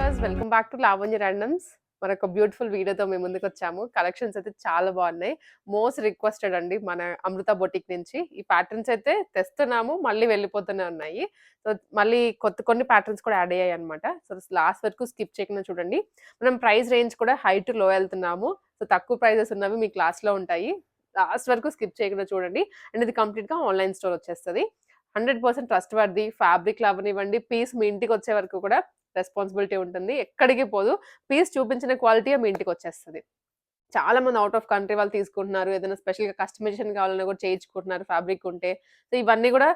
Viewers, welcome back to Lavanya randoms. మరొక beautiful వీడియోతో మేము ముందుకు వచ్చాము. కలెక్షన్స్ అయితే చాలా బాగున్నాయి. మోస్ట్ రిక్వెస్టెడ్ అండి మన అమృత బొటిక్ నుంచి. ఈ ప్యాటర్న్స్ అయితే తెస్తున్నాము, మళ్ళీ వెళ్ళిపోతూనే ఉన్నాయి. సో మళ్ళీ కొన్ని ప్యాటర్న్స్ కూడా యాడ్ అయ్యాయి అనమాట. సో లాస్ట్ వరకు స్కిప్ చేయకుండా చూడండి. మనం ప్రైస్ రేంజ్ కూడా హై టు లో వెళ్తున్నాము. సో తక్కువ ప్రైజెస్ ఉన్నవి మీ క్లాస్లో ఉంటాయి. లాస్ట్ వరకు స్కిప్ చేయకుండా చూడండి. అండ్ ఇది కంప్లీట్గా ఆన్లైన్ స్టోర్ వచ్చేస్తుంది. 100% ట్రస్ట్ వర్ది ఫ్యాబ్రిక్ అవనివ్వండి, పీస్ మీ ఇంటికి వచ్చే వరకు కూడా రెస్పాన్సిబిలిటీ ఉంటుంది. ఎక్కడికి పోదు. పీస్ చూపించిన క్వాలిటీ మీ ఇంటికి వచ్చేస్తది. చాలా మంది ఔట్ ఆఫ్ కంట్రీ వాళ్ళు తీసుకుంటున్నారు. ఏదైనా స్పెషల్‌గా కస్టమైజేషన్ కావాలన్నా కూడా చేయించుకుంటున్నారు ఫ్యాబ్రిక్ ఉంటే. సో ఇవన్నీ కూడా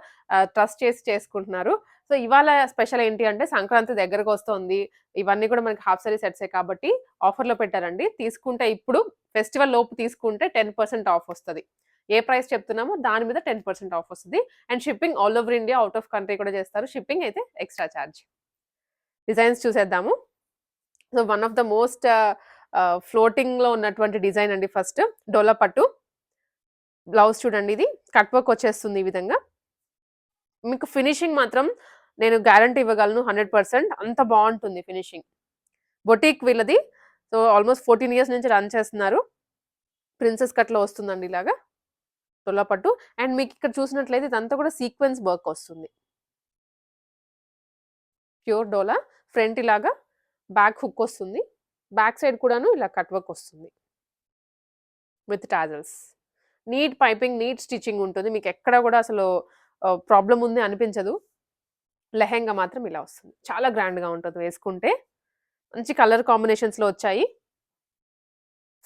ట్రస్ట్ చేసి చేసుకుంటున్నారు. సో ఇవాళ స్పెషల్ ఏంటి అంటే సంక్రాంతి దగ్గరకొస్తోంది. ఇవన్నీ కూడా మనకి హాఫ్ సారీ సెట్సే కాబట్టి ఆఫర్‌లో పెట్టారండి. తీసుకుంటే ఇప్పుడు ఫెస్టివల్ లోపు తీసుకుంటే 10% ఆఫ్ వస్తది. ఏ ప్రైస్ చెప్తున్నామో దాని మీద 10% ఆఫ్ వస్తది. And shipping all over India, out of country కూడా చేస్తారు. షిప్పింగ్ అయితే ఎక్స్‌ట్రా చార్జ్. డిజైన్స్ చూసేద్దాము. So one of the most ఫ్లోటింగ్‌లో ఉన్నటువంటి డిజైన్ అండి ఫస్ట్. డోలా పట్టు. బ్లౌజ్ చూడండి, ఇది కట్ వర్క్ వచ్చేస్తుంది ఈ విధంగా. మీకు ఫినిషింగ్ మాత్రం నేను గ్యారంటీ ఇవ్వగలను 100%. అంత బాగుంటుంది ఫినిషింగ్. బొటిక్ వీళ్ళది. సో ఆల్మోస్ట్ 14 ఇయర్స్ నుంచి రన్ చేస్తున్నారు. ప్రిన్సెస్ కట్‌లో వస్తుందండి ఇలాగా డోలా పట్టు. అండ్ మీకు ఇక్కడ చూసినట్లయితే ఇదంతా కూడా సీక్వెన్స్ వర్క్ వస్తుంది. ప్యూర్ డోలా. ఫ్రంట్ ఇలాగా, బ్యాక్ హుక్ వస్తుంది. బ్యాక్ సైడ్ కూడాను ఇలా కట్ వర్క్ వస్తుంది with tassels. Neat piping, neat stitching ఉంటుంది. మీకు ఎక్కడ కూడా అసలు ప్రాబ్లం ఉంది అనిపించదు. లెహెంగా మాత్రం ఇలా వస్తుంది. చాలా గ్రాండ్‌గా ఉంటుంది వేసుకుంటే. మంచి కలర్ కాంబినేషన్స్‌లో వచ్చాయి.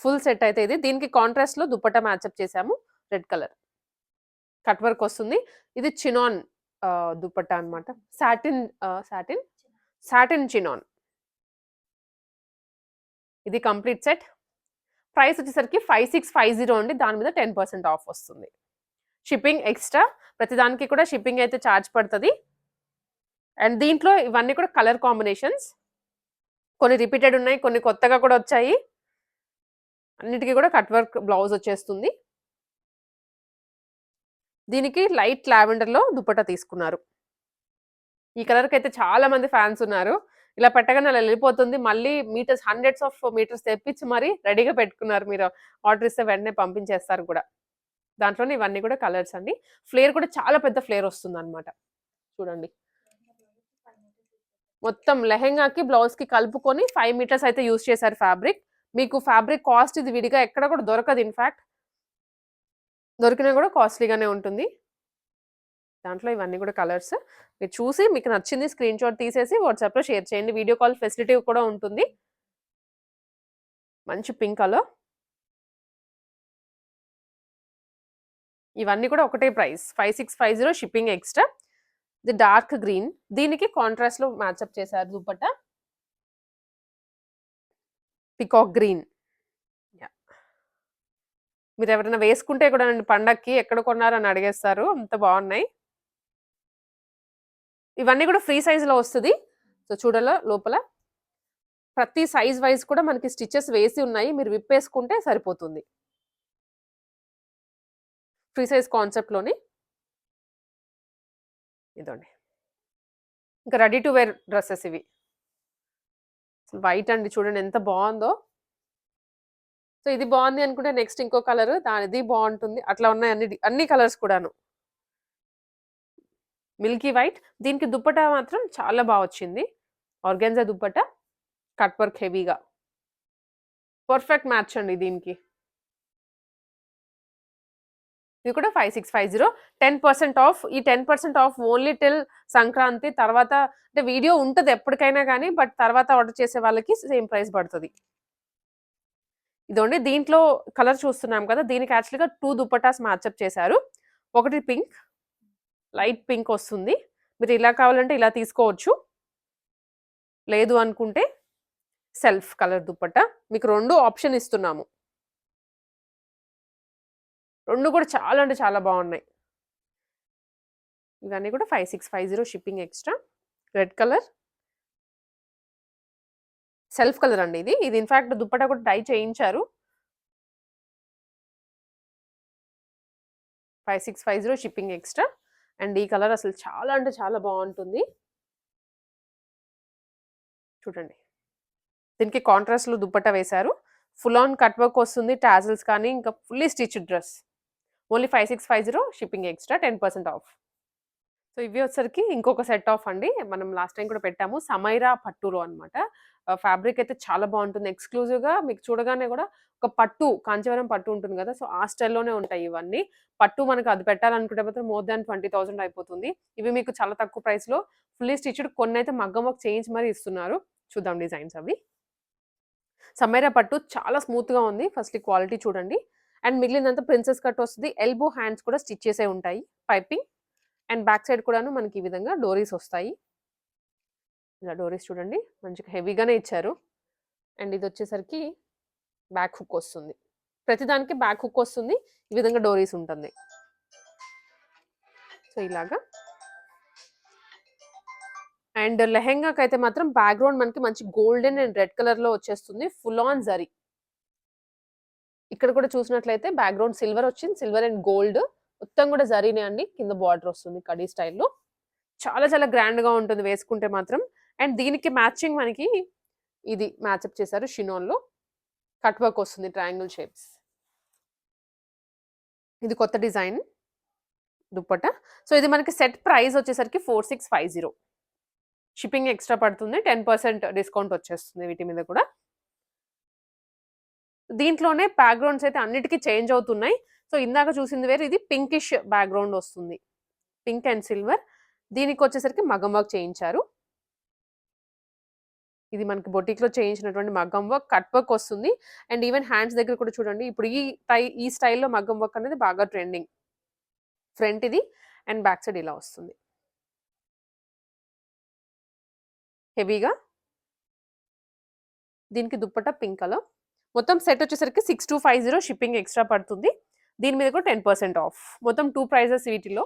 ఫుల్ సెట్ అయితే ఇది. దీనికి కాంట్రాస్ట్‌లో దుపట్టా మ్యాచప్ చేశాము. Red colour. కట్ వర్క్ వస్తుంది. ఇది చినాన్ దుపట్టా అన్నమాట. Satin chinon. ఇది కంప్లీట్ సెట్. ప్రైస్ వచ్చేసరికి 5650 అండి. దాని మీద 10% ఆఫ్ వస్తుంది. Shipping extra. ప్రతిదానికి కూడా షిప్పింగ్ అయితే ఛార్జ్ పడుతుంది. అండ్ దీంట్లో ఇవన్నీ కూడా కలర్ కాంబినేషన్స్. కొన్ని రిపీటెడ్ ఉన్నాయి, కొన్ని కొత్తగా కూడా వచ్చాయి. అన్నిటికీ కూడా కట్ వర్క్ బ్లౌజ్ వచ్చేస్తుంది. దీనికి లైట్ లావెండర్‌లో దుపట్టా తీసుకున్నారు. ఈ కలర్‌కి అయితే చాలా మంది ఫ్యాన్స్ ఉన్నారు. ఇలా పెట్టగానే అలా వెళ్ళిపోతుంది. మళ్ళీ మీటర్స్, హండ్రెడ్స్ ఆఫ్ మీటర్స్ తెప్పించి మరి రెడీగా పెట్టుకున్నారు. మీరు ఆర్డర్ ఇస్తే వెంటనే పంపించేస్తారు కూడా. దాంట్లోనే ఇవన్నీ కూడా కలర్స్ అండి. ఫ్లేర్ కూడా చాలా పెద్ద ఫ్లేర్ వస్తుందన్నమాట. చూడండి. మొత్తం లెహెంగాకి, బ్లౌజ్‌కి కలుపుకొని 5 మీటర్స్ అయితే యూజ్ చేశారు ఫ్యాబ్రిక్. మీకు ఫ్యాబ్రిక్ కాస్ట్ ఇది విడిగా ఎక్కడ కూడా దొరకదు ఇన్‌ఫాక్ట్. దొరికినా కూడా కాస్ట్‌లీగానే ఉంటుంది. దాంట్లో ఇవన్నీ కూడా కలర్స్. మీరు చూసి మీకు నచ్చింది స్క్రీన్ షాట్ తీసేసి వాట్సాప్‌లో షేర్ చేయండి. వీడియో కాల్ ఫెసిలిటీ కూడా ఉంటుంది. మంచి పింక్ కలర్. ఇవన్నీ కూడా ఒకటే ప్రైస్ 5650, షిప్పింగ్ ఎక్స్ట్రా. ఇది డార్క్ గ్రీన్. దీనికి కాంట్రాస్ట్‌లో మ్యాచప్ చేశారు దుపట్టా. Peacock green. యాహ్! మీరు ఎవరైనా వేసుకుంటే కూడా పండక్కి ఎక్కడ కొన్నారు అని అడిగేస్తారు. అంత బాగున్నాయి. ఇవన్నీ కూడా ఫ్రీ సైజ్‌లో వస్తది. సో చూడాలా లోపల. ప్రతి సైజ్ వైస్ కూడా మనకి స్టిచెస్ వేసి ఉన్నాయి. మీరు విప్పేసుకుంటే సరిపోతుంది. ఫ్రీ సైజ్ కాన్సెప్ట్‌లోని. ఇదండి. ఇంకా రెడీ టు వేర్ డ్రెసెస్ ఇవి. వైట్ అండి, చూడండి ఎంత బాగుందో. సో ఇది బాగుంది అనుకుంటే నెక్స్ట్ ఇంకో కలర్ దానిది బాగుంటుంది. అట్లా ఉన్నాయి అన్ని కలర్స్ కూడాను. Milky white. దీనికి దుపట్టా మాత్రం చాలా బాగా వచ్చింది. ఆర్గాన్జా దుపట్టా. కట్ వర్క్ హెవీగా. పర్ఫెక్ట్ మ్యాచ్ అండి దీనికి. ఇది కూడా 5650. 10% ఆఫ్. ఈ 10% ఆఫ్ ఓన్లీ టిల్ సంక్రాంతి. తర్వాత అంటే వీడియో ఉంటది ఎప్పటికైనా గానీ, బట్ తర్వాత ఆర్డర్ చేసే వాళ్ళకి సేమ్ ప్రైస్ పడుతది. ఇదండి. దీంట్లో కలర్ చూస్తున్నాం కదా! దీనికి యాక్చువల్‌గా 2 దుపట్టాస్ మ్యాచప్ చేశారు. ఒకటి పింక్, లైట్ పింక్ వస్తుంది. మీరు ఇలా కావాలంటే ఇలా తీసుకోవచ్చు. లేదు అనుకుంటే సెల్ఫ్ కలర్ దుపట్టా. మీకు 2 ఆప్షన్ ఇస్తున్నాము. 2 కూడా చాలా అంటే చాలా బాగున్నాయి. ఇవన్నీ కూడా 5650, shipping extra. Red colour. Self colour అండి ఇది. ఇది ఇన్‌ఫాక్ట్ దుపట్టా కూడా డై చేయించారు. 5650, షిప్పింగ్ ఎక్స్ట్రా. అండ్ ఈ కలర్ అసలు చాలా అంటే చాలా బాగుంటుంది. చూడండి. దీనికి కాంట్రాస్ట్‌లో దుపట్టా వేశారు. ఫుల్ ఆన్ కట్ వర్క్ వస్తుంది. టాజిల్స్ కానీ ఇంకా fully stitched dress. Only 5650 shipping extra 10% of. So, ఇవి వచ్చేసరికి ఇంకొక సెట్ ఆఫ్ అండి. మనం లాస్ట్ టైమ్ కూడా పెట్టాము. సమైరా పట్టులో అన్నమాట. ఫ్యాబ్రిక్ అయితే చాలా బావుంటుంది. ఎక్స్‌క్లూజివ్‌గా మీకు చూడగానే కూడా ఒక పట్టు, కాంచీవరం పట్టు ఉంటుంది గదా! సో, ఆ స్టైల్‌లోనే ఉంటాయి ఇవన్నీ. పట్టు మనకు అది పెట్టాలనుకుంటే మాత్రం మోర్ దాన్ 20,000 అయిపోతుంది. ఇవి మీకు చాలా తక్కువ ప్రైస్‌లో ఫుల్లీ స్టిచ్డ్ కొన్నైతే మగ్గం వర్క్ చేయించి మరి ఇస్తున్నారు. చూద్దాం డిజైన్స్ అవి. సమైరా పట్టు చాలా స్మూత్‌గా ఉంది. ఫస్ట్ ఈ క్వాలిటీ చూడండి. అండ్ మిగిలినదంతా ప్రిన్సెస్ కట్ వస్తది. ఎల్బో హ్యాండ్స్ కూడా స్టిచ్ చేసే ఉంటాయి. పైపింగ్ అండ్ బ్యాక్ సైడ్ కూడాను మనకి ఈ విధంగా డోరీస్ వస్తాయి. ఇలా డోరీస్ చూడండి. మంచిగా హెవీగానే ఇచ్చారు. అండ్ ఇదొచ్చేసరికి బ్యాక్ హుక్ వస్తుంది. ప్రతిదానికి బ్యాక్ హుక్ వస్తుంది. ఈ విధంగా డోరీస్ ఉంటుంది. సో, ఇలాగా. అండ్ లెహెంగాకైతే మాత్రం బ్యాక్‌గ్రౌండ్ మనకి మంచి గోల్డెన్ అండ్ రెడ్ కలర్‌లో వచ్చేస్తుంది. Full on zari. ఇక్కడ కూడా చూసినట్లయితే బ్యాక్‌గ్రౌండ్ సిల్వర్ వచ్చింది. సిల్వర్ అండ్ గోల్డ్ మొత్తం కూడా జరీనే అండి. కింద బార్డర్ వస్తుంది కడీ స్టైల్‌లో. చాలా చాలా గ్రాండ్‌గా ఉంటుంది వేసుకుంటే మాత్రం. అండ్ దీనికి మ్యాచింగ్ మనకి ఇది మ్యాచప్ చేశారు షినోన్‌లో. కట్ వర్క్ వస్తుంది ట్రయాంగిల్ షేప్స్. ఇది కొత్త డిజైన్ దుప్పట్టా. సో, ఇది మనకి సెట్ ప్రైస్ వచ్చేసరికి 4650. షిప్పింగ్ ఎక్స్‌ట్రా పడుతుంది. 10% డిస్కౌంట్ వచ్చేస్తుంది వీటి మీద కూడా. దీంట్లోనే బ్యాక్‌గ్రౌండ్స్ అయితే అన్నిటికి చేంజ్ అవుతున్నాయి. సో, ఇందాక చూసింది వేరు. ఇది పింకిష్ బ్యాక్‌గ్రౌండ్ వస్తుంది. Pink and silver. దీనికొచ్చేసరికి మగ్గం వర్క్ చేయించారు. ఇది మనకి బొటిక్‌లో చేయించినటువంటి మగ్గం వర్క్, కట్ వర్క్ వస్తుంది. అండ్ ఈవెన్ హ్యాండ్స్ దగ్గర కూడా చూడండి. ఇప్పుడు ఈ స్టైల్‌లో మగ్గం వర్క్ అనేది బాగా ట్రెండింగ్. ఫ్రంట్ ఇది అండ్ బ్యాక్ సైడ్ ఇలా వస్తుంది. హెవీగా. దీనికి దుప్పట్టా పింక్ కలర్. మొత్తం సెట్ వచ్చేసరికి 6250 షిప్పింగ్ ఎక్స్‌ట్రా పడుతుంది. దీని మీద కూడా 10% ఆఫ్. మొత్తం 2 ప్రైజెస్ వీటిలో.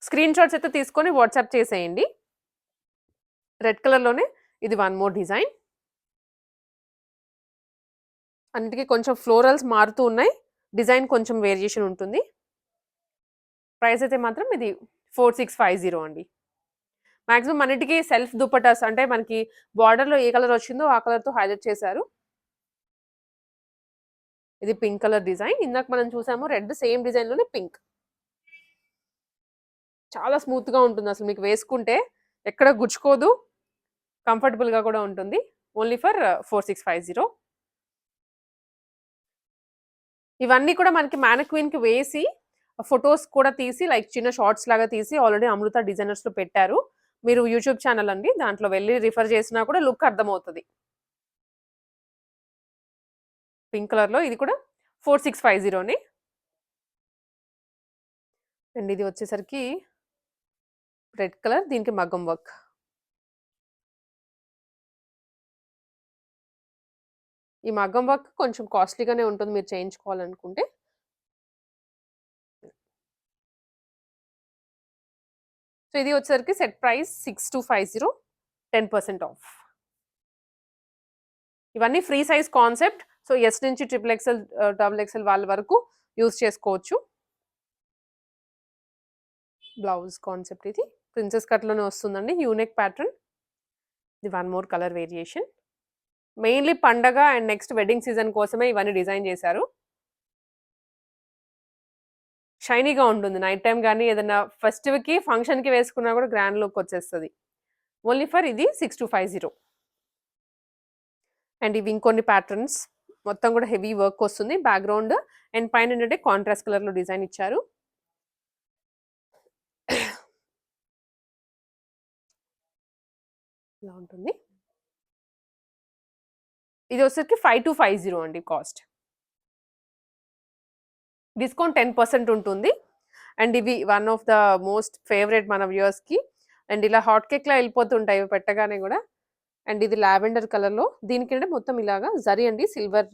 స్క్రీన్ షాట్స్ అయితే తీసుకొని వాట్సాప్ చేసేయండి. రెడ్ కలర్‌లోనే ఇది వన్ మోర్ డిజైన్. అన్నిటికి కొంచెం ఫ్లోరల్స్ మారుతూ ఉన్నాయి. డిజైన్ కొంచెం వేరియేషన్ ఉంటుంది. ప్రైస్ అయితే మాత్రం ఇది 4650 అండి. మాక్సిమం అన్నిటికి సెల్ఫ్ దుపట్టాస్ అంటే మనకి బార్డర్‌లో ఏ కలర్ వచ్చిందో ఆ కలర్‌తో హైలైట్ చేశారు. ఇది పింక్ కలర్ డిజైన్. ఇందాక మనం చూసాము రెడ్ సేమ్ డిజైన్‌లోనే పింక్. చాలా స్మూత్‌గా ఉంటుంది అసలు మీకు వేసుకుంటే ఎక్కడ గుచ్చుకోదు. కంఫర్టబుల్‌గా కూడా ఉంటుంది. Only for 4650. ఇవన్నీ కూడా మనకి మ్యానిక్విన్‌కి వేసి ఫోటోస్ కూడా తీసి లైక్ చిన్న షార్ట్స్ లాగా తీసి ఆల్రెడీ అమృత డిజైనర్స్‌లో పెట్టారు. మీరు యూట్యూబ్ ఛానల్ అండి. దాంట్లో వెళ్లి రిఫర్ చేసినా కూడా లుక్ అర్థమవుతది. పింక్ కలర్‌లో ఇది కూడా 4650నే. అండ్ ఇది వచ్చేసరికి రెడ్ కలర్. దీనికి మగ్గం వర్క్. ఈ మగ్గం వర్క్ కొంచెం కాస్ట్‌లీగానే ఉంటుంది మీరు చేయించుకోవాలనుకుంటే. సో, ఇది వచ్చేసరికి సెట్ ప్రైస్ 6250 10% ఆఫ్. ఇవన్నీ free size concept. So, S నుంచి ట్రిపుల్ ఎక్స్ఎల్, డబుల్ ఎక్స్ఎల్ వాళ్ళ వరకు యూజ్ చేసుకోవచ్చు. బ్లౌజ్ కాన్సెప్ట్ ఇది. ప్రిన్సెస్ కట్‌లోనే వస్తుందండి. Unique pattern. ఇది one more colour variation. Mainly పండగ అండ్ నెక్స్ట్ వెడ్డింగ్ సీజన్ కోసమే ఇవన్నీ డిజైన్ చేశారు. షైనీగా ఉంటుంది. నైట్ టైమ్ గాని ఏదైనా ఫెస్టివ్‌కి, ఫంక్షన్‌కి వేసుకున్నా కూడా గ్రాండ్ లుక్ వచ్చేస్తది. ఓన్లీ ఫర్ ఇది 6250. అండ్ ఇవి ఇంకొన్ని ప్యాటర్న్స్. మొత్తం కూడా హెవీ వర్క్ వస్తుంది. బ్యాక్‌గ్రౌండ్ అండ్ పైన ఏంటంటే కాంట్రాస్ట్ కలర్‌లో డిజైన్ ఇచ్చారు. ఇలా ఉంటుంది. ఇది వచ్చేసరికి 5250 అండి కాస్ట్. డిస్కౌంట్ 10% ఉంటుంది. అండ్ ఇవి one of the most favourite మన వ్యూయర్స్‌కి. అండ్ ఇలా హాట్ కేక్‌లా ఎళ్ళిపోతుంటాయి ఇవి పెట్టగానే గూడా. అండ్ ఇది లావెండర్ కలర్‌లో దీనికంటే మొత్తం ఇలాగా జరీ అండి. సిల్వర్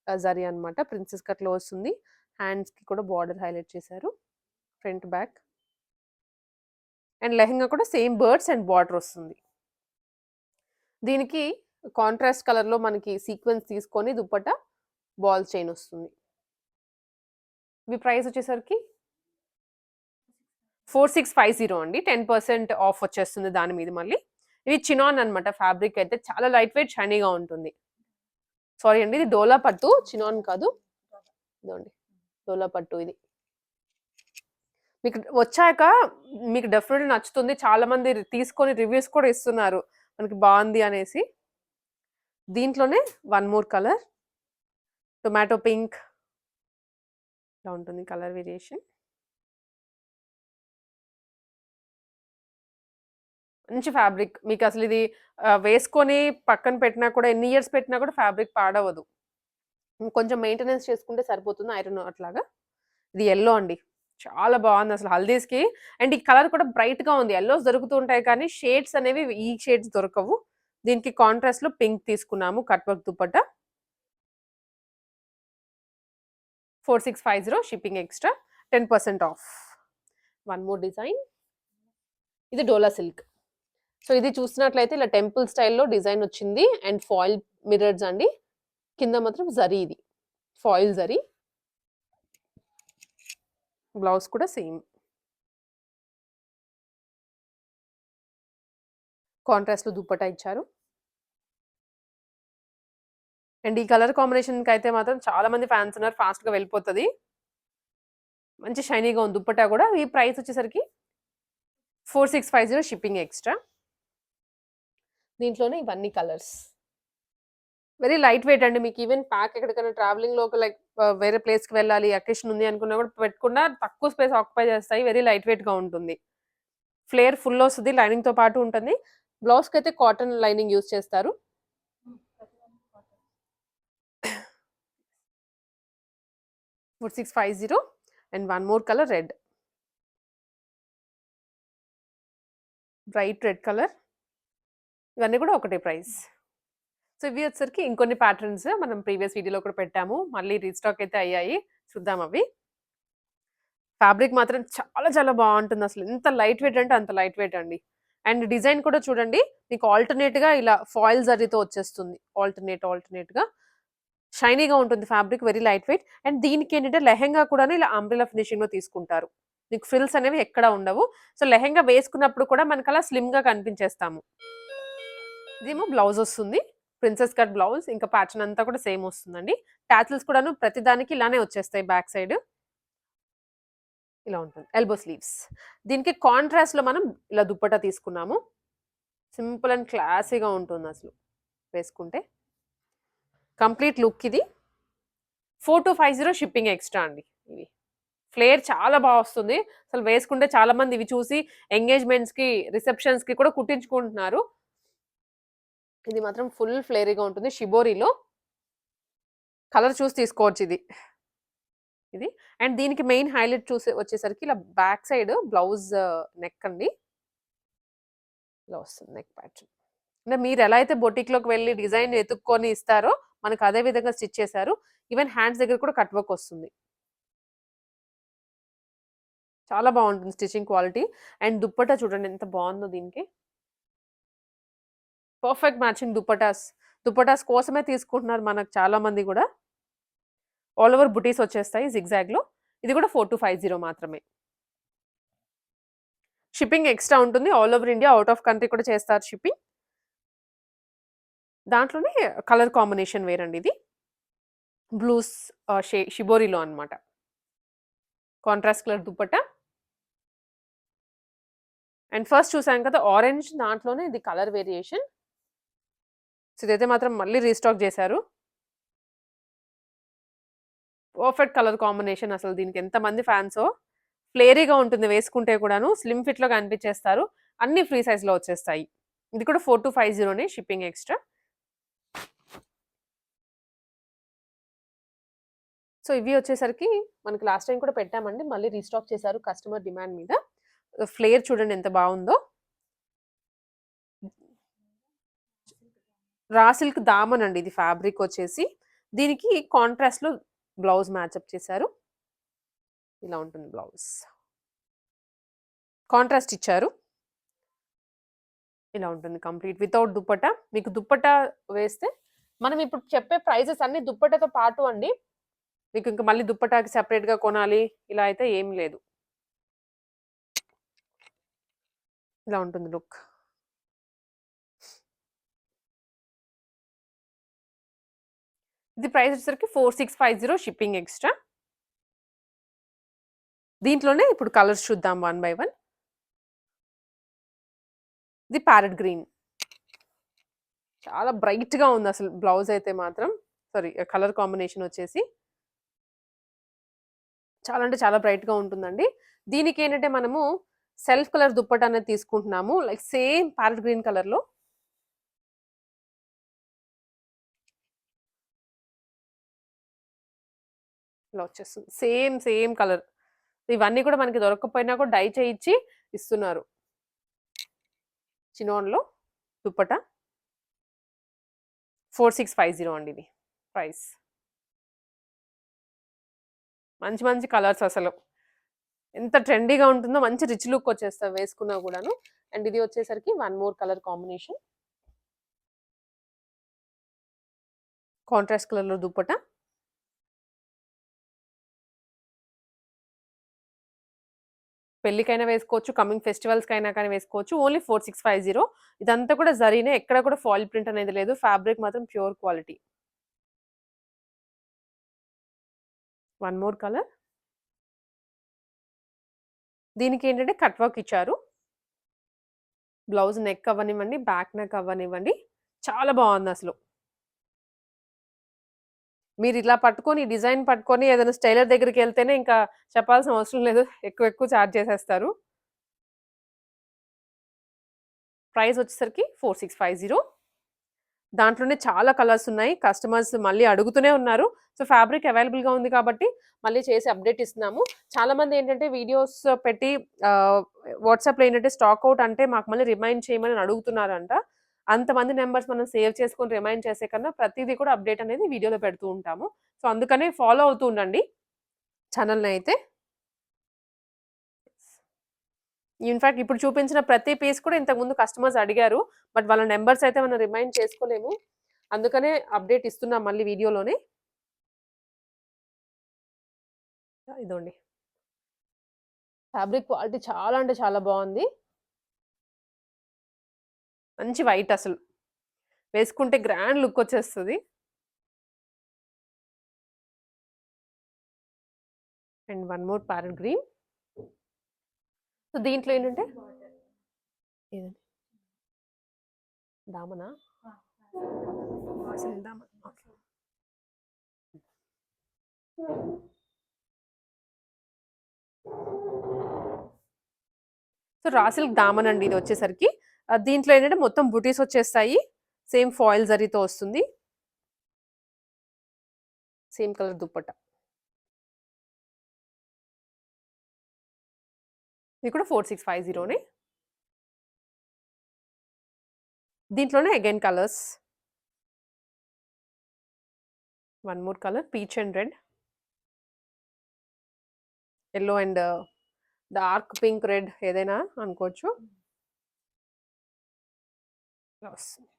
జరీ అన్నమాట. ప్రిన్సెస్ కట్‌లో వస్తుంది. హ్యాండ్స్‌కి కూడా బార్డర్ హైలైట్ చేశారు. Front, back. అండ్ లెహెంగా కూడా సేమ్ బర్డ్స్ అండ్ బార్డర్ వస్తుంది. దీనికి కాంట్రాస్ట్ కలర్‌లో మనకి సీక్వెన్స్ తీసుకొని దుపట్టా బాల్ చైన్ వస్తుంది. ఇవి ప్రైస్ వచ్చేసరికి 4650 అండి. 10% ఆఫ్ వచ్చేస్తుంది దాని మీద మళ్ళీ. ఇది చినాన్ అన్నమాట. ఫ్యాబ్రిక్ అయితే చాలా లైట్ వెయిట్ షైనీగా ఉంటుంది. సారీ అండి, ఇది డోలా పట్టు, చినాన్ కాదు. ఇదిగోండి డోలా పట్టు ఇది. మీకు వచ్చాక మీకు డెఫినెట్‌లీ నచ్చుతుంది. చాలా మంది తీసుకొని రివ్యూస్ కూడా ఇస్తున్నారు. మనకి బావుంది అనేసి. దీంట్లోనే one more colour tomato pink ఇలా ఉంటుంది కలర్ వేరియేషన్. మంచి ఫ్యాబ్రిక్. మీకసలు ఇది వేసుకొని పక్కన పెట్టినా కూడా ఎన్ని ఇయర్స్ పెట్టినా కూడా ఫ్యాబ్రిక్ పాడవదు. కొంచెం మెయింటెనెన్స్ చేసుకుంటే సరిపోతుంది ఐరన్ అట్లాగా. ఇది యెల్లో అండి. చాలా బావుందసలు హల్దీస్‌కి. అండ్ ఈ కలర్ కూడా బ్రైట్‌గా ఉంది. యెల్లోస్ దొరుకుతూ ఉంటాయి కానీ షేడ్స్ అనేవి ఈ షేడ్స్ దొరకవు. దీనికి కాంట్రాస్ట్‌లో పింక్ తీసుకున్నాము cut work dupatta. 4650 shipping extra 10% of. One more design. ఇది డోలా సిల్క్. సో, ఇది చూసినట్లయితే ఇలా టెంపుల్ స్టైల్‌లో డిజైన్ వచ్చింది. అండ్ ఫాయిల్ మిర్రర్స్ అండి. కింద మాత్రం జరీ ఇది. ఫాయిల్ జరీ. బ్లౌజ్ కూడా సేమ్. కాంట్రాస్ట్‌లో దుపట్టా ఇచ్చారు. అండ్ ఈ కలర్ కాంబినేషన్‌కైతే మాత్రం చాలా మంది ఫ్యాన్స్ ఉన్నారు. ఫాస్ట్‌గా వెళ్ళిపోతది. మంచి షైనీగా ఉంది దుపట్టా కూడా. ఈ ప్రైస్ వచ్చేసరికి 4650 షిప్పింగ్ ఎక్స్‌ట్రా. దీంట్లోనే ఇవన్నీ కలర్స్. వెరీ లైట్ వెయిట్ అండి. మీకు ఈవెన్ ప్యాక్ ఎక్కడికైనా ట్రావెలింగ్‌లో ఒక లైక్ వేరే ప్లేస్‌కి వెళ్ళాలి, అకేషన్ ఉంది అనుకున్నా కూడా పెట్టకుండా తక్కువ స్పేస్ ఆక్యుపై చేస్తాయి. వెరీ లైట్ వెయిట్‌గా ఉంటుంది. ఫ్లేర్ ఫుల్ వస్తది. లైనింగ్‌తో పాటు ఉంటుంది. బ్లౌజ్‌కైతే కాటన్ లైనింగ్ యూజ్ చేస్తారు. 4650 and one more colour red. Bright red colour. ఇవన్నీ కూడా ఒకటే ప్రైస్. సో, ఇవి వచ్చేసరికి ఇంకొన్ని ప్యాటర్న్స్ మనం ప్రీవియస్ వీడియోలో కూడా పెట్టాము. మళ్ళీ రీస్టాక్ అయితే అయ్యాయి. చూద్దాం అవి. ఫ్యాబ్రిక్ మాత్రం చాలా చాలా బావుంటుందసలు. ఎంత లైట్ వెయిట్ అంటే అంత లైట్ వెయిట్ అండి. అండ్ డిజైన్ కూడా చూడండి. మీకు ఆల్టర్‌నేట్‌గా ఇలా ఫాయిల్ జరీతో వచ్చేస్తుంది. ఆల్టర్‌నేట్‌గా. షైనీగా ఉంటుంది fabric. Very light weight. And దీనికేంటంటే లెహెంగా కూడాను ఇలా అంబ్రెల్లా ఫినిషింగ్‌లో తీసుకుంటారు. మీకు ఫ్రిల్స్ అనేవి ఎక్కడ ఉండవు. సో, లెహెంగా వేసుకున్నప్పుడు కూడా మనకలా స్లిమ్‌గా కనిపించేస్తాము. ఇదేమో బ్లౌజ్ వస్తుంది. Princess cut blouse. ఇంకా ప్యాటర్న్ అంతా కూడా సేమ్ వస్తుందండి. టాసిల్స్ కూడాను ప్రతి దానికి ఇలానే వచ్చేస్తాయి బ్యాక్ సైడ్. ఇలా ఉంటుంది. Elbow sleeves. దీనికి కాంట్రాస్ట్‌లో మనం ఇలా దుపట్టా తీసుకున్నాము. సింపుల్ అండ్ క్లాసీగా ఉంటుందసలు వేసుకుంటే. కంప్లీట్ లుక్ ఇది. 4250 షిప్పింగ్ ఎక్స్‌ట్రా అండి ఇవి. ఫ్లేర్ చాలా బా వస్తుంది. అసలు వేసుకుంటే చాలా మంది ఇవి చూసి ఎంగేజ్‌మెంట్స్‌కి, రిసెప్షన్స్‌కి కూడా కుట్టించుకుంటున్నారు. ఇది మాత్రం ఫుల్ ఫ్లేరీగా ఉంటుంది. షిబోరిలో. కలర్ చూసి తీసుకోవచ్చు ఇది. ఇది. అండ్ దీనికి మెయిన్ హైలైట్ వచ్చేసరికి ఇలా బ్యాక్ సైడ్ బ్లౌజ్ నెక్ అండి. ఇలా వస్తుంది నెక్ ప్యాటర్న్. అంటే మీరు ఎలా అయితే బొటిక్‌లోకి వెళ్లి డిజైన్ వెతుక్కొని ఇస్తారో మనకు అదే విధంగా స్టిచ్ చేశారు. ఈవెన్ హ్యాండ్స్ దగ్గర కూడా కట్ వర్క్ వస్తుంది. చాలా బావుంటుంది స్టిచింగ్ క్వాలిటీ. అండ్ దుపట్టా చూడండి ఎంత బావుందో దీనికి. Perfect matching dupattas. దుపట్టాస్ కోసమే తీసుకుంటున్నారు మనకు చాలా మంది గూడా. ఆల్ ఓవర్ బుటీస్ వచ్చేస్తాయి జిగ్‌జాగ్‌లో. ఇది కూడా 4250 మాత్రమే. షిప్పింగ్ ఎక్స్‌ట్రా ఉంటుంది. All over India, out of country కూడా చేస్తారు షిప్పింగ్. దాంట్లోనే కలర్ కాంబినేషన్ వేరండి ఇది. బ్లూస్ షిబోరిలో అన్నమాట. Contrast colour dupatta. And first చూసాం కదా ఆరెంజ్, దాంట్లోనే ఇది కలర్ వేరియేషన్. సో, ఇదైతే మాత్రం మళ్ళీ రీస్టాక్ చేశారు. పర్ఫెక్ట్ కలర్ కాంబినేషన్ అసలు దీనికి ఎంతమంది ఫ్యాన్సో. ఫ్లేరీగా ఉంటుంది వేసుకుంటే కూడాను. స్లిమ్ ఫిట్‌లో కనిపించేస్తారు. అన్నీ ఫ్రీ సైజ్‌లో వచ్చేస్తాయి. ఇది కూడా 4250నే షిప్పింగ్ ఎక్స్‌ట్రా. సో, ఇవి వచ్చేసరికి మనకి లాస్ట్ టైమ్ కూడా పెట్టామండి. మళ్ళీ రీస్టాక్ చేశారు కస్టమర్ డిమాండ్ మీద. ఫ్లేర్ చూడండి ఎంత బావుందో. రా సిల్క్ దామన్ అండి ఇది ఫ్యాబ్రిక్ వచ్చేసి. దీనికి కాంట్రాస్ట్‌లో బ్లౌజ్ మ్యాచప్ చేశారు. ఇలా ఉంటుంది బ్లౌజ్. కాంట్రాస్ట్ ఇచ్చారు. ఇలా ఉంటుంది కంప్లీట్ వితౌట్ దుపట్టా. మీకు దుపట్టా వేస్తే మనం ఇప్పుడు చెప్పే ప్రైజెస్ అన్నీ దుపట్టాతో పాటు అండి. మీకు ఇంక మళ్ళీ దుపట్టాకి సెపరేట్‌గా కొనాలి ఇలా అయితే ఏం లేదు. ఇలా ఉంటుంది లుక్. ఇది ప్రైస్ వచ్చేసరికి 4650 షిప్పింగ్ ఎక్స్ట్రా. దీంట్లోనే ఇప్పుడు కలర్స్ చూద్దాం వన్ బై వన్. ఇది ప్యారెట్ గ్రీన్. చాలా బ్రైట్‌గా ఉంది అసలు బ్లౌజ్ అయితే మాత్రం. సారీ కలర్ కాంబినేషన్ వచ్చేసి. చాలా అంటే చాలా బ్రైట్‌గా ఉంటుందండి. దీనికేంటంటే మనము సెల్ఫ్ కలర్ దుప్పట్టా అనేది తీసుకుంటున్నాము. లైక్ సేమ్ ప్యారెట్ గ్రీన్ కలర్‌లో. ఇలా వచ్చేస్తుంది. Same colour. ఇవన్నీ కూడా మనకి దొరకకపోయినా కూడా డై చేయించి ఇస్తున్నారు. చినోన్‌లో దుప్పట్టా 4650 అండి ఇది ప్రైస్. మంచి కలర్స్ అసలు. ఎంత ట్రెండీగా ఉంటుందో మంచి రిచ్ లుక్ వచ్చేస్తాయి వేసుకున్నా కూడాను. అండ్ ఇది వచ్చేసరికి one more colour combination. Contrast కలర్‌లో దుప్పట్టా. పెళ్ళికైనా వేసుకోవచ్చు. కమింగ్ ఫెస్టివల్స్‌కైనా కానీ వేసుకోవచ్చు. ఓన్లీ 4650. ఇదంతా కూడా జరీనే. ఎక్కడ కూడా ఫాయిల్ ప్రింట్ అనేది లేదు. ఫ్యాబ్రిక్ మాత్రం pure quality. One more colour. దీనికేంటంటే కట్ వర్క్ ఇచ్చారు. బ్లౌజ్ నెక్ అవ్వనివ్వండి, బ్యాక్ నెక్ అవ్వనివ్వండి. చాలా బావుందసలు. మీరిట్లా పట్టుకొని డిజైన్ పట్టుకొని ఏదైనా టైలర్ దగ్గరికెళ్తేనే ఇంకా చెప్పాల్సిన అవసరం లేదు. ఎక్కువ చార్జ్ చేసేస్తారు. ప్రైస్ వచ్చేసరికి 4650. దాంట్లోనే చాలా కలర్స్ ఉన్నాయి. కస్టమర్స్ మళ్ళీ అడుగుతూనే ఉన్నారు. సో, ఫ్యాబ్రిక్ అవైలబుల్‌గా ఉంది కాబట్టి మళ్ళీ చేసి అప్డేట్ ఇస్తున్నాము. చాలామంది ఏంటంటే వీడియోస్ పెట్టి వాట్సాప్‌లో ఏంటంటే స్టాక్ ఔట్ అంటే మాకు మళ్ళీ రిమైండ్ చేయమని అడుగుతున్నారంట. అంతమంది నంబర్స్ మనం సేవ్ చేసుకొని రిమైండ్ చేసే కన్నా ప్రతీదీ కూడా అప్డేట్ అనేది వీడియోలో పెడుతూ ఉంటాము. సో, అందుకనే ఫాలో అవుతూ ఉండండి ఛానెల్‌ని అయితే. ఇన్‌ఫాక్ట్ ఇప్పుడు చూపించిన ప్రతి పీస్ కూడా ఇంతకుముందు కస్టమర్స్ అడిగారు. బట్ వాళ్ళ నంబర్స్ అయితే మనం రిమైండ్ చేసుకోలేము. అందుకనే అప్డేట్ ఇస్తున్నాం మళ్ళీ వీడియోలోనే. ఇదోండి. ఫ్యాబ్రిక్ క్వాలిటీ చాలా అంటే చాలా బావుంది. మంచి వైట్ అసలు. వేసుకుంటే గ్రాండ్ లుక్ వచ్చేస్తది. And one more parrot green. So, దీంట్లో ఏంటంటే ఏదండి? దామనా? అసలు Daman. Okay. So, raw silk Daman అండి ఇది వచ్చేసరికి. దీంట్లో ఏంటంటే మొత్తం బుటీస్ వచ్చేస్తాయి. సేమ్ ఫాయిల్ జరీతో వస్తుంది. Same colour dupatta. ఇది కూడా 4650నే. దీంట్లోనే again colours. One more colour peach and red. Yellow and dark pink, red ఏదైనా అనుకోవచ్చు. ఇలా వస్తుంది.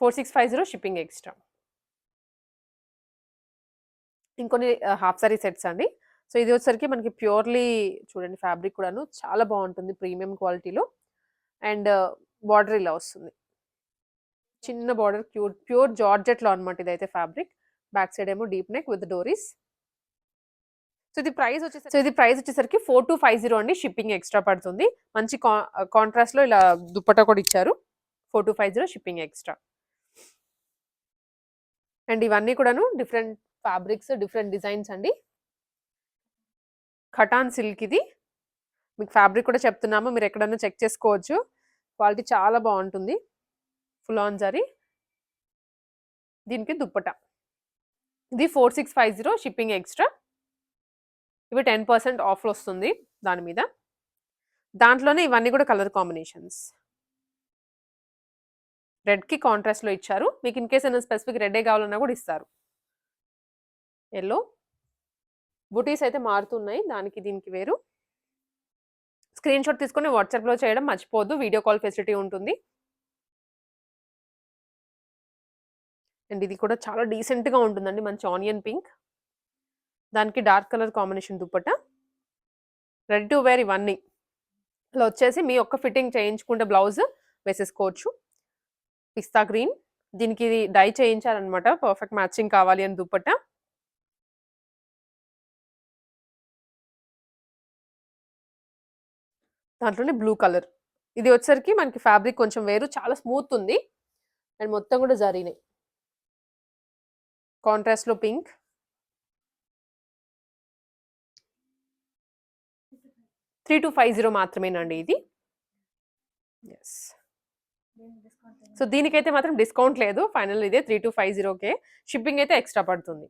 4650 షిప్పింగ్ ఎక్స్ట్రా. ఇంకొన్ని హాఫ్ సారీ సెట్స్ అండి. సో, ఇది వచ్చేసరికి మనకి ప్యూర్‌లీ చూడండి ఫ్యాబ్రిక్ కూడాను చాలా బావుంటుంది ప్రీమియం క్వాలిటీలో. అండ్ బార్డర్ ఇలా వస్తుంది. చిన్న బార్డర్ ప్యూర్ జార్జెట్‌లో అన్నమాట ఇదైతే ఫ్యాబ్రిక్. బ్యాక్ సైడ్ ఏమో డీప్ నెక్ విత్ డోరీస్. సో, ఇది ప్రైస్ వచ్చేసరికి 4250 అండి. షిప్పింగ్ ఎక్స్ట్రా పడుతుంది. మంచి కాంట్రాస్ట్‌లో ఇలా దుప్పట్టా కూడా ఇచ్చారు. 4250 షిప్పింగ్ ఎక్స్ట్రా. అండ్ ఇవన్నీ కూడాను డిఫరెంట్ ఫ్యాబ్రిక్స్, డిఫరెంట్ డిజైన్స్ అండి. ఖటాన్ సిల్క్ ఇది. మీకు ఫ్యాబ్రిక్ కూడా చెప్తున్నాము. మీరు ఎక్కడన్నా చెక్ చేసుకోవచ్చు. క్వాలిటీ చాలా బావుంటుంది. Full on zari. దీనికి దుప్పట్టా. ఇది 4650 షిప్పింగ్ ఎక్స్ట్రా. ఇవి 10% ఆఫ్‌లో వస్తుంది దాని మీద. దాంట్లోనే ఇవన్నీ కూడా కలర్ కాంబినేషన్స్. రెడ్‌కి కాంట్రాస్ట్‌లో ఇచ్చారు. మీకు ఇన్ కేస్ ఏమైనా స్పెసిఫిక్ రెడ్డే కావాలన్నా కూడా ఇస్తారు. యెల్లో. బుటీస్ అయితే మారుతున్నాయి. దానికి దీనికి వేరు. స్క్రీన్‌షాట్ తీసుకొని వాట్సాప్‌లో చేయడం మర్చిపోవద్దు. వీడియో కాల్ ఫెసిలిటీ ఉంటుంది. అండ్ ఇది కూడా చాలా డీసెంట్‌గా ఉంటుందండి. మంచి ఆనియన్ పింక్. దానికి dark colour combination dupatta. Ready to wear ఇవన్నీ. ఇలా వచ్చేసి మీ ఒక్క ఫిట్టింగ్ చేయించుకుంటే బ్లౌజ్ వేసేసుకోవచ్చు. పిస్తా గ్రీన్, దీనికి డై చేయించారనమాట. పర్ఫెక్ట్ మ్యాచింగ్ కావాలి అని దుపట్టా. దాంట్లోనే బ్లూ కలర్. ఇది వచ్చేసరికి మనకి ఫ్యాబ్రిక్ కొంచెం వేరు. చాలా స్మూత్ ఉంది. అండ్ మొత్తం కూడా జరీనే. కాంట్రాస్ట్‌లో పింక్. 3250 మాత్రమేనండి ఇది. యెస్. సో దీనికైతే మాత్రం డిస్కౌంట్ లేదు. ఫైనల్ ఇదే 3250కే. షిప్పింగ్ అయితే ఎక్స్‌ట్రా పడుతుంది.